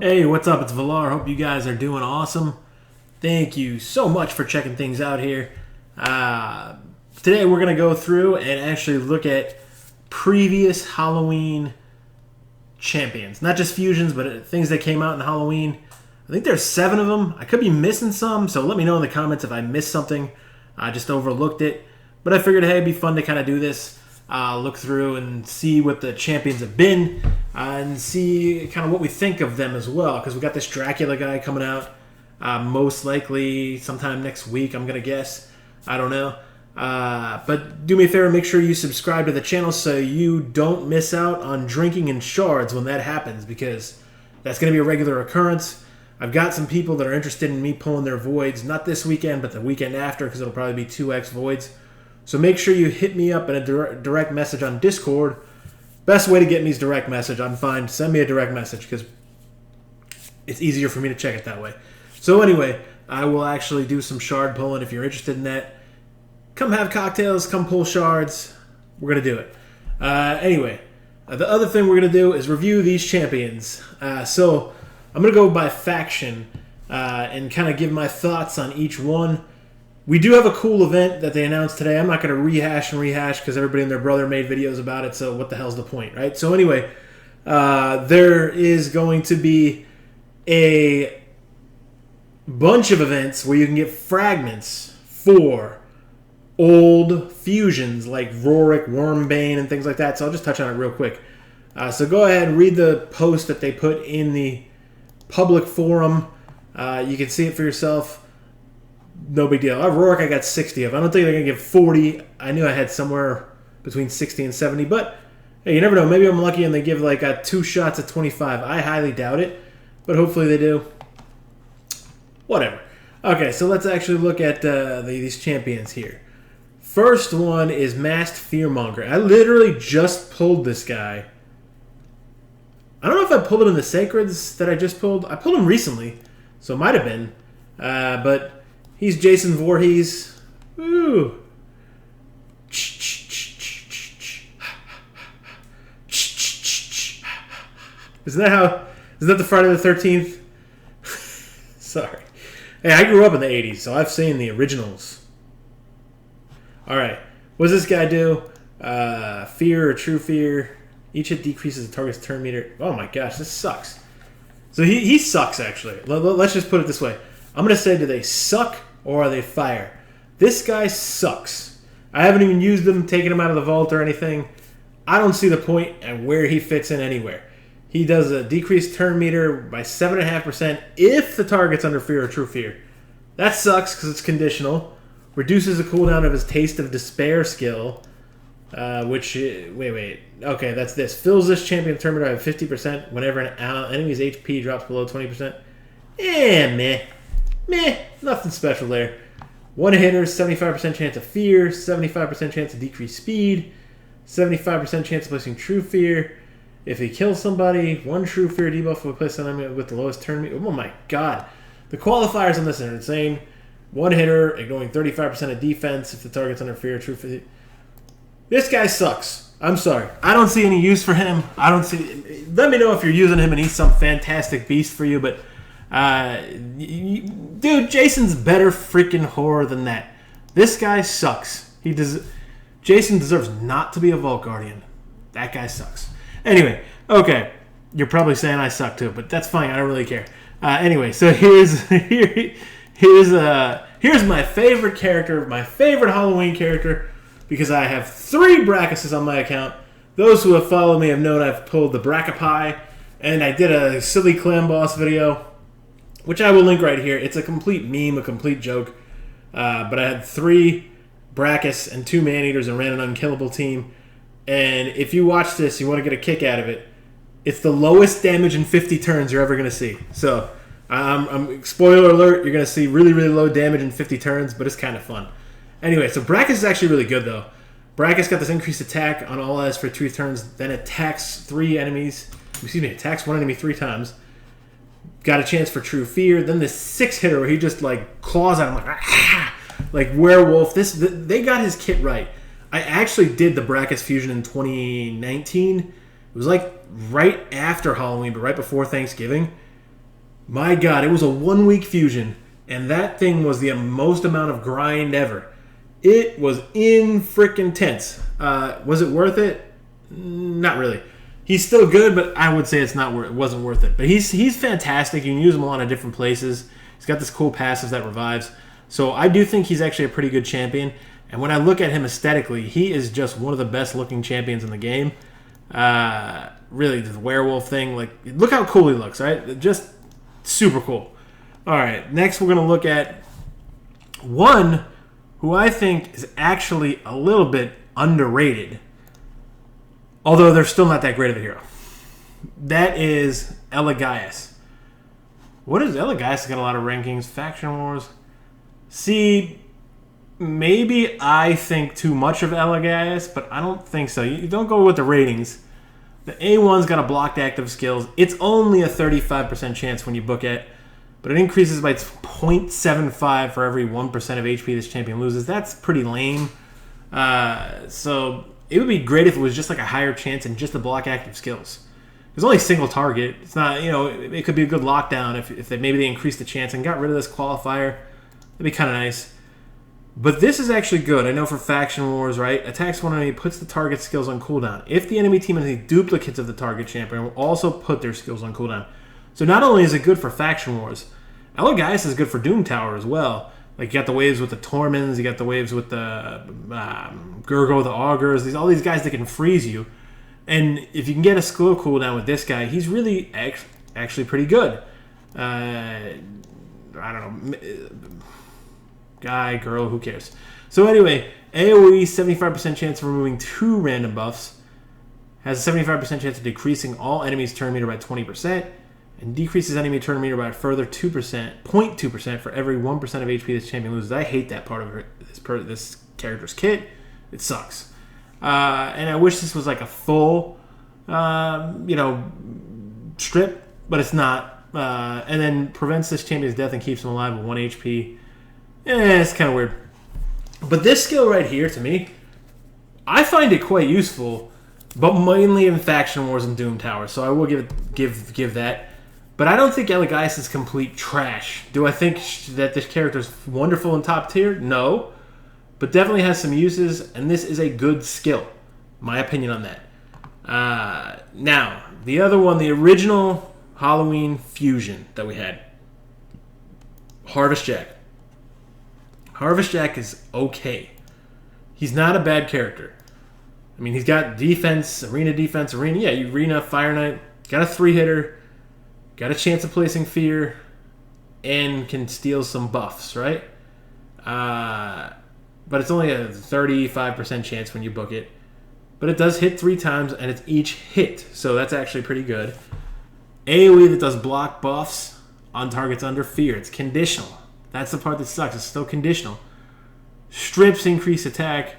Hey, what's up? It's Valar. Hope you guys are doing awesome. Thank you so much for checking things out here. Today we're going to go through and actually look at previous Halloween champions. Not just fusions, but things that came out in Halloween. I think there's 7 of them. I could be missing some, so let me know in the comments if I missed something. I just overlooked it. But I figured, hey, it'd be fun to kind of do this. Look through and see what the champions have been and see kind of what we think of them as well, because we got this Dracula guy coming out most likely sometime next week, I'm going to guess. I don't know. But do me a favor, make sure you subscribe to the channel so you don't miss out on drinking in shards when that happens, because that's going to be a regular occurrence. I've got some people that are interested in me pulling their voids, not this weekend, but the weekend after, because it'll probably be 2x voids. So make sure you hit me up in a direct message on Discord. Best way to get me is direct message. I'm fine. Send me a direct message because it's easier for me to check it that way. So anyway, I will actually do some shard pulling if you're interested in that. Come have cocktails. Come pull shards. We're going to do it. Anyway, the other thing we're going to do is review these champions. So I'm going to go by faction and kind of give my thoughts on each one. We do have a cool event that they announced today. I'm not going to rehash because everybody and their brother made videos about it, so what the hell's the point, right? So anyway, there is going to be a bunch of events where you can get fragments for old fusions like Rorik, Wormbane, and things like that. So I'll just touch on it real quick. So go ahead and read the post that they put in the public forum. You can see it for yourself. No big deal. Rorik, I got 60 of. I don't think they're going to give 40. I knew I had somewhere between 60 and 70. But hey, you never know. Maybe I'm lucky and they give like 2 shots at 25. I highly doubt it. But hopefully they do. Whatever. Okay, so let's actually look at these champions here. First one is Masked Fearmonger. I literally just pulled this guy. I don't know if I pulled him in the Sacreds that I just pulled. I pulled him recently. So it might have been. But he's Jason Voorhees. Ooh. Isn't that the Friday the 13th? Sorry. Hey, I grew up in the 80s, so I've seen the originals. Alright. What does this guy do? Fear or True Fear. Each hit decreases the target's turn meter. Oh my gosh, this sucks. So he sucks, actually. Let's just put it this way. I'm going to say, do they suck or are they fire? This guy sucks. I haven't even used him, taken him out of the vault or anything. I don't see the point and where he fits in anywhere. He does a decreased turn meter by 7.5% if the target's under Fear or True Fear. That sucks because it's conditional. Reduces the cooldown of his Taste of Despair skill, which... Wait. Okay, that's this. Fills this champion turn meter by 50% whenever an enemy's HP drops below 20%. Meh, nothing special there. One hitter, 75% chance of fear, 75% chance of decreased speed, 75% chance of placing True Fear. If he kills somebody, 1 True Fear debuff will place on enemy with the lowest turn meter. Oh my god. The qualifiers on this are insane. One hitter, ignoring 35% of defense if the target's under Fear or True Fear. This guy sucks. I'm sorry. I don't see any use for him. Let me know if you're using him and he's some fantastic beast for you, but... dude, Jason's better freaking horror than that. This guy sucks. Jason deserves not to be a Vault Guardian. That guy sucks. Anyway, okay. You're probably saying I suck too, but that's fine. I don't really care. Anyway, so here's my favorite character, my favorite Halloween character, because I have 3 Brackuses on my account. Those who have followed me have known I've pulled the Brackapie, and I did a silly clan boss video, which I will link right here. It's a complete meme, a complete joke. But I had 3 Brackus and 2 Maneaters and ran an unkillable team. And if you watch this, you want to get a kick out of it. It's the lowest damage in 50 turns you're ever going to see. So, spoiler alert, you're going to see really, really low damage in 50 turns, but it's kind of fun. Anyway, so Brackus is actually really good, though. Brackus got this increased attack on all allies for 2 turns, then attacks 1 enemy 3 times. Got a chance for True Fear. Then this 6-hitter where he just like claws at him like werewolf. They got his kit right. I actually did the Brackus fusion in 2019 was like right after Halloween, but right before Thanksgiving. My God, it was a 1-week fusion, and that thing was the most amount of grind ever. It was in freaking tense. Was it worth it? Not really. He's still good, but I would say it wasn't worth it. But he's fantastic. You can use him a lot of different places. He's got this cool passive that revives. So I do think he's actually a pretty good champion. And when I look at him aesthetically, he is just one of the best looking champions in the game. Really, the werewolf thing, like, look how cool he looks, right? Just super cool. All right, next we're going to look at one who I think is actually a little bit underrated, although they're still not that great of a hero. That is Elegance. What is Elegance? Got a lot of rankings. Faction Wars. See, maybe I think too much of Elegance, but I don't think so. You don't go with the ratings. The A1's got a blocked active skills. It's only a 35% chance when you book it, but it increases by 0.75 for every 1% of HP this champion loses. That's pretty lame. So it would be great if it was just like a higher chance and just the block active skills. There's only a single target. It's not, it could be a good lockdown if maybe they increased the chance and got rid of this qualifier. That'd be kind of nice. But this is actually good. I know for Faction Wars, right? Attacks one enemy, puts the target skills on cooldown. If the enemy team has any duplicates of the target champion, will also put their skills on cooldown. So not only is it good for Faction Wars, Elegance is good for Doom Tower as well. Like, you got the waves with the Torments, you got the waves with the Gurgle, the Augurs, all these guys that can freeze you. And if you can get a skill cooldown with this guy, he's really actually pretty good. I don't know. Guy, girl, who cares? So anyway, AoE, 75% chance of removing 2 random buffs. Has a 75% chance of decreasing all enemies' turn meter by 20%. And decreases enemy turn meter by a further 0.2% for every 1% of HP this champion loses. I hate that part of this character's kit. It sucks. And I wish this was like a full, strip, but it's not. And then prevents this champion's death and keeps him alive with 1 HP. It's kind of weird. But this skill right here, to me, I find it quite useful, but mainly in Faction Wars and Doom Tower. So I will give that. But I don't think Elegance is complete trash. Do I think that this character is wonderful and top tier? No. But definitely has some uses, and this is a good skill. My opinion on that. Now, the other one, the original Halloween fusion that we had. Harvest Jack. Harvest Jack is okay. He's not a bad character. I mean, he's got defense, arena, yeah, arena, Fire Knight, got a 3-hitter, got a chance of placing fear, and can steal some buffs, right? But it's only a 35% chance when you book it. But it does hit 3 times, and it's each hit, so that's actually pretty good. AoE that does block buffs on targets under fear. It's conditional. That's the part that sucks. It's still conditional. Strips increase attack.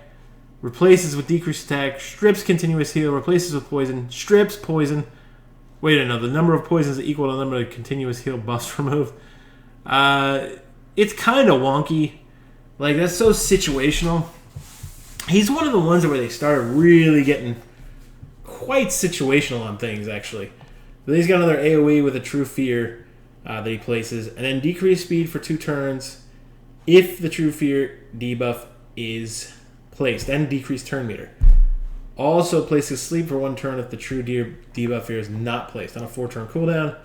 Replaces with decreased attack. Strips continuous heal. Replaces with poison. Strips poison. Wait, no. The number of poisons is equal to the number of continuous heal buffs removed. It's kind of wonky. Like, that's so situational. He's one of the ones where they started really getting quite situational on things, actually. But he's got another AoE with a True Fear that he places. And then decreased speed for 2 turns if the True Fear debuff is placed. And decreased turn meter. Also places sleep for 1 turn if the True debuff here is not placed on a 4-turn cooldown.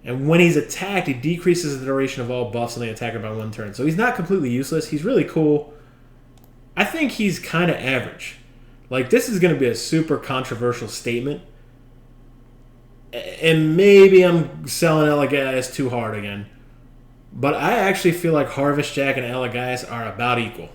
And when he's attacked, he decreases the duration of all buffs on the attacker by 1 turn. So he's not completely useless. He's really cool. I think he's kind of average. Like, this is going to be a super controversial statement. And maybe I'm selling Elegance too hard again. But I actually feel like Harvest Jack and Elegance are about equal.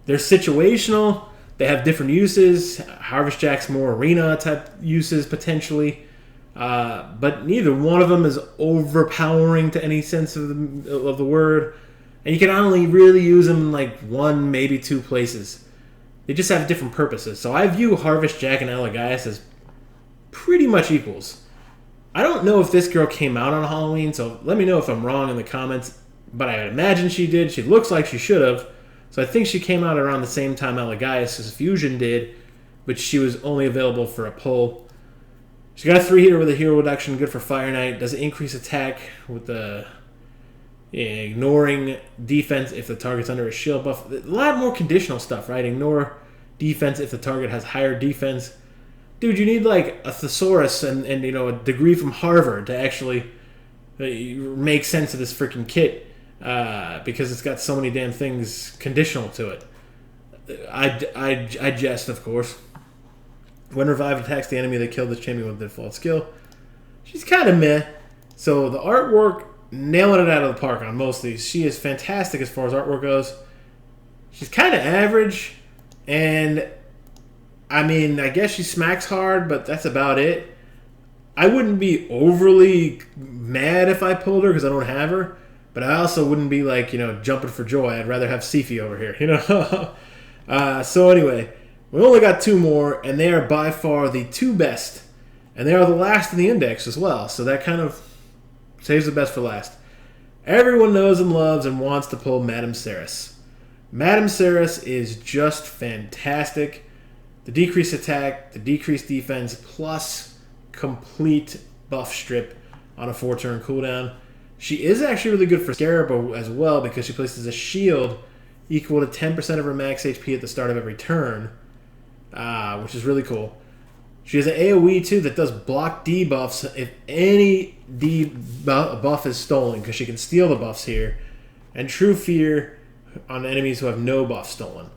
They're situational. They have different uses. Harvest Jack's more arena type uses potentially. But neither one of them is overpowering to any sense of the word. And you can only really use them in like 1, maybe 2 places. They just have different purposes. So I view Harvest Jack and Elegance as pretty much equals. I don't know if this girl came out on Halloween, so let me know if I'm wrong in the comments. But I imagine she did. She looks like she should have. So I think she came out around the same time Elegance's Fusion did, but she was only available for a pull. She's got a 3-hitter with a hero reduction, good for Fire Knight. Does increase attack with the ignoring defense if the target's under a shield buff. A lot more conditional stuff, right? Ignore defense if the target has higher defense. Dude, you need like a thesaurus and a degree from Harvard to actually make sense of this freaking kit because it's got so many damn things conditional to it. I jest, of course. When revived attacks the enemy, they kill this champion with default skill. She's kind of meh. So the artwork, nailing it out of the park on most of these. She is fantastic as far as artwork goes. She's kind of average. And, I mean, I guess she smacks hard, but that's about it. I wouldn't be overly mad if I pulled her because I don't have her. But I also wouldn't be, like, jumping for joy. I'd rather have Sifi over here, So anyway, we only got 2 more, and they are by far the 2 best. And they are the last in the index as well, so that kind of saves the best for last. Everyone knows and loves and wants to pull Madame Ceres. Madame Ceres is just fantastic. The decreased attack, the decreased defense, plus complete buff strip on a 4-turn cooldown. She is actually really good for Scarab as well because she places a shield equal to 10% of her max HP at the start of every turn. Which is really cool. She has an AoE too that does block debuffs if any buff is stolen because she can steal the buffs here. And True Fear on enemies who have no buff stolen.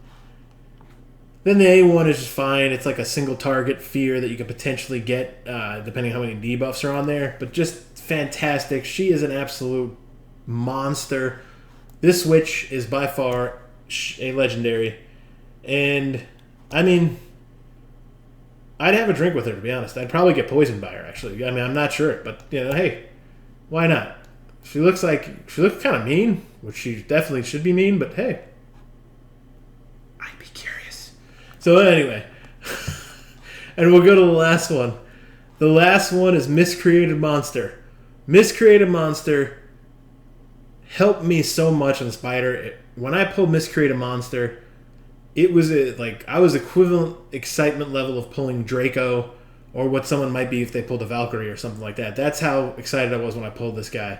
Then the A1 is just fine. It's like a single target fear that you could potentially get depending on how many debuffs are on there. But just fantastic. She is an absolute monster. This witch is by far a legendary. And, I mean, I'd have a drink with her, to be honest. I'd probably get poisoned by her, actually. I mean, I'm not sure. But, hey, why not? She looks kind of mean, which she definitely should be mean, but hey. I'd be curious. So anyway, and we'll go to the last one. The last one is Miscreated Monster. Miscreated Monster helped me so much on Spider. When I pulled Miscreated Monster, it was I was equivalent excitement level of pulling Draco or what someone might be if they pulled a Valkyrie or something like that. That's how excited I was when I pulled this guy.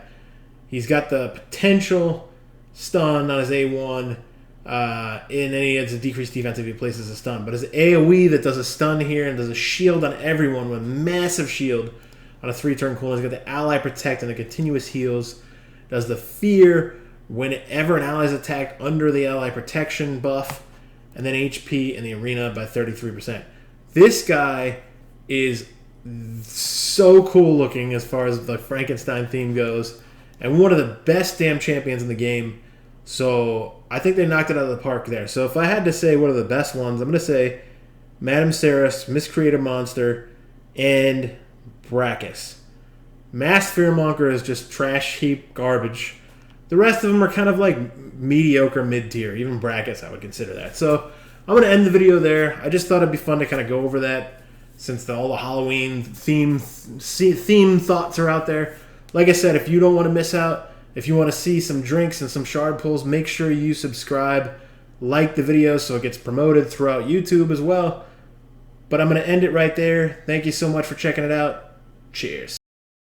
He's got the potential stun on his A1, and then he has a decreased defense if he places a stun. But his AoE that does a stun here and does a shield on everyone with massive shield on a 3-turn cooldown. He's got the Ally Protect and the continuous heals. Does the Fear whenever an ally is attacked under the Ally Protection buff. And then HP in the arena by 33%. This guy is so cool looking as far as the Frankenstein theme goes. And one of the best damn champions in the game. So I think they knocked it out of the park there. So if I had to say what are the best ones, I'm going to say Madame Ceres, Miscreated Monster, and Brachus. Masked Fearmonger is just trash heap garbage. The rest of them are kind of like mediocre mid-tier. Even Brachus, I would consider that. So I'm going to end the video there. I just thought it'd be fun to kind of go over that since all the Halloween theme thoughts are out there. Like I said, if you don't want to miss out, if you want to see some drinks and some shard pulls, make sure you subscribe, like the video so it gets promoted throughout YouTube as well. But I'm going to end it right there. Thank you so much for checking it out. Cheers.